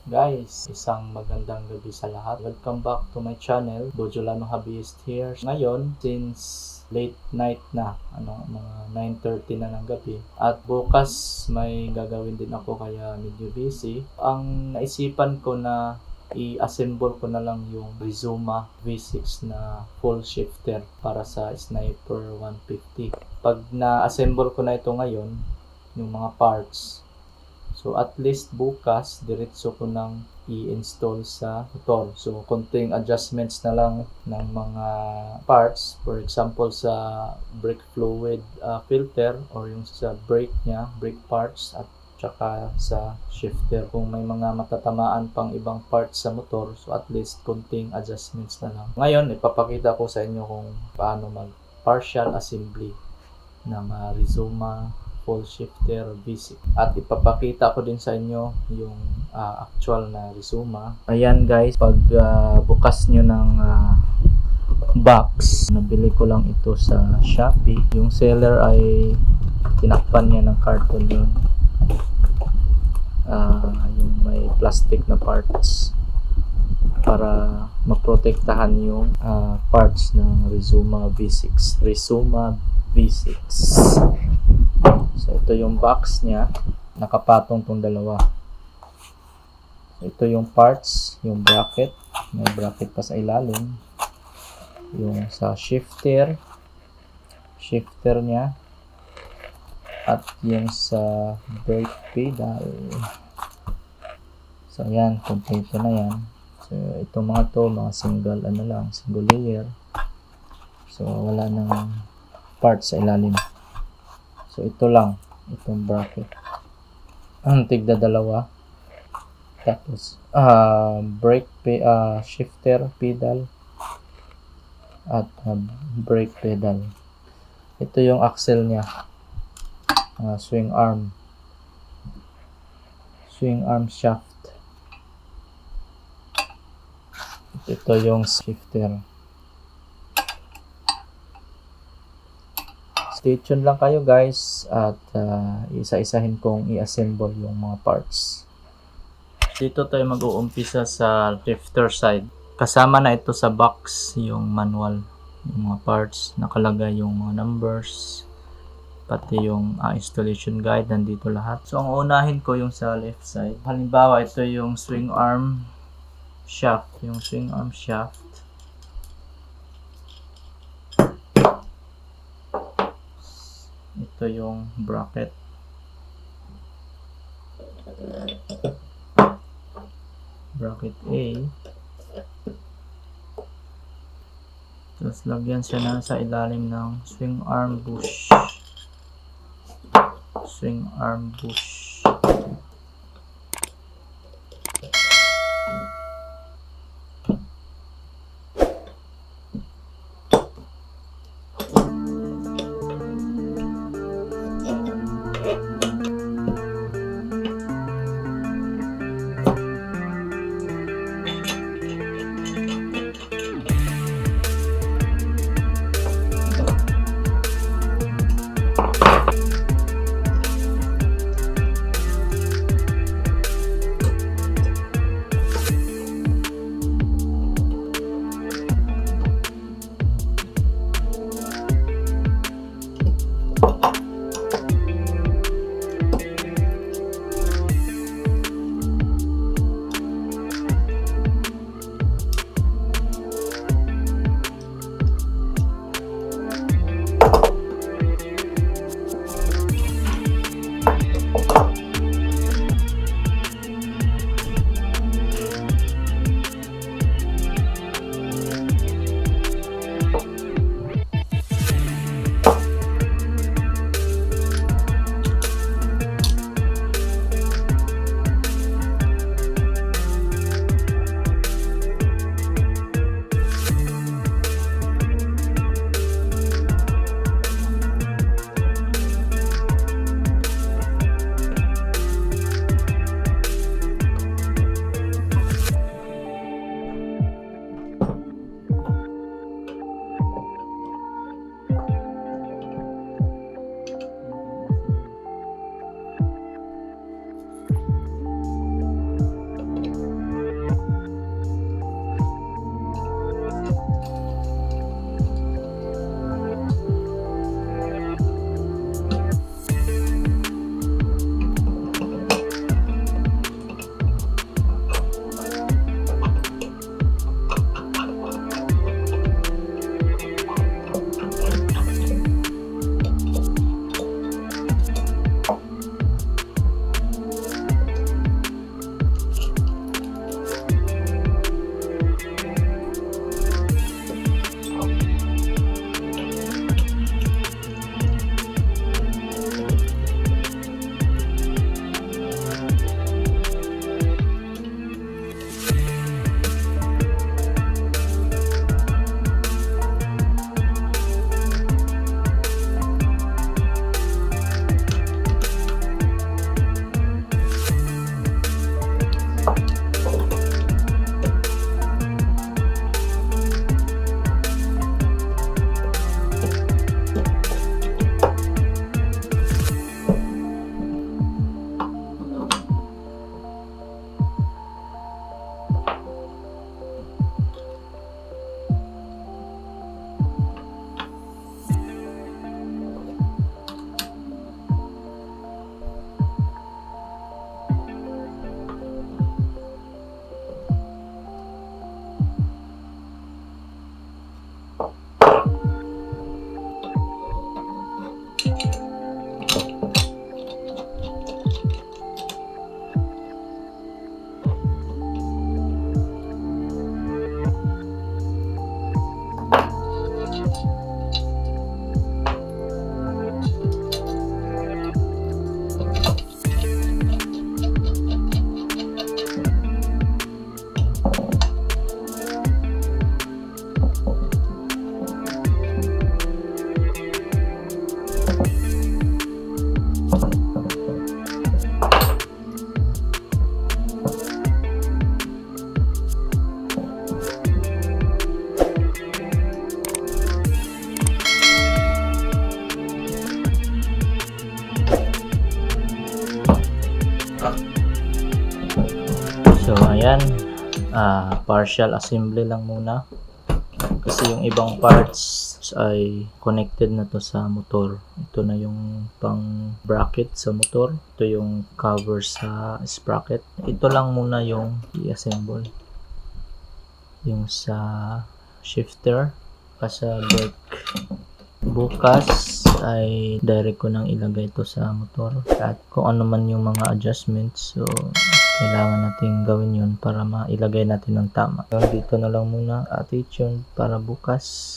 Guys, isang magandang gabi sa lahat. Welcome back to my channel, Bojolano Hobbyist here. Ngayon, since late night na, mga 9:30 na ng gabi. At bukas may gagawin din ako kaya medyo busy. Ang naisipan ko na i-assemble ko na lang yung RIZOMA V6 na full shifter para sa Sniper150. Pag na-assemble ko na ito ngayon, yung mga parts, so at least bukas diretso ko nang i-install sa motor. So konting adjustments na lang ng mga parts, for example sa brake fluid filter or yung sa brake niya, brake parts, at tsaka sa shifter. Kung may mga matatamaan pang ibang parts sa motor, so at least konting adjustments na lang. Ngayon ipapakita ko sa inyo kung paano mag partial assembly ng RIZOMA full shifter V6, at ipapakita ko din sa inyo yung actual na RIZOMA. Ayan guys, pag bukas nyo ng box, nabili ko lang ito sa Shopee. Yung seller ay tinakpan niya ng carton yun, yung may plastic na parts para maprotektahan yung parts ng RIZOMA V6. RIZOMA V6. So ito yung box niya, nakapatong tong dalawa. So, ito yung parts, yung bracket, may bracket pa sa ilalim. Yung sa shifter niya, at yung sa brake pedal. So yan, kompleto na yan. So itong mga to, mga single layer. So wala nang parts sa ilalim. So ito lang, itong bracket. Ang tigda dalawa. Tapos brake shifter pedal at brake pedal. Ito yung axle niya. Swing arm shaft. Ito yung shifter. Stay tuned lang kayo guys, at isa-isahin kong i-assemble yung mga parts. Dito tayo mag-uumpisa sa shifter side. Kasama na ito sa box yung manual, yung mga parts, nakalagay yung mga numbers, pati yung installation guide, nandito lahat. So ang unahin ko yung sa left side. Halimbawa ito yung swing arm shaft. Ito yung bracket. Bracket A. Tapos lagyan siya na sa ilalim ng swing arm bush. So ayan, partial assembly lang muna. Kasi yung ibang parts ay connected na to sa motor. Ito na yung pang bracket sa motor. Ito yung cover sa sprocket. Ito lang muna yung i-assemble. Yung sa shifter, sa brake. Bukas ay direct ko nang ilagay ito sa motor. At kung ano man yung mga adjustments, so kailangan natin gawin yun para mailagay natin ng tama. Dito na lang muna, stay tuned para bukas.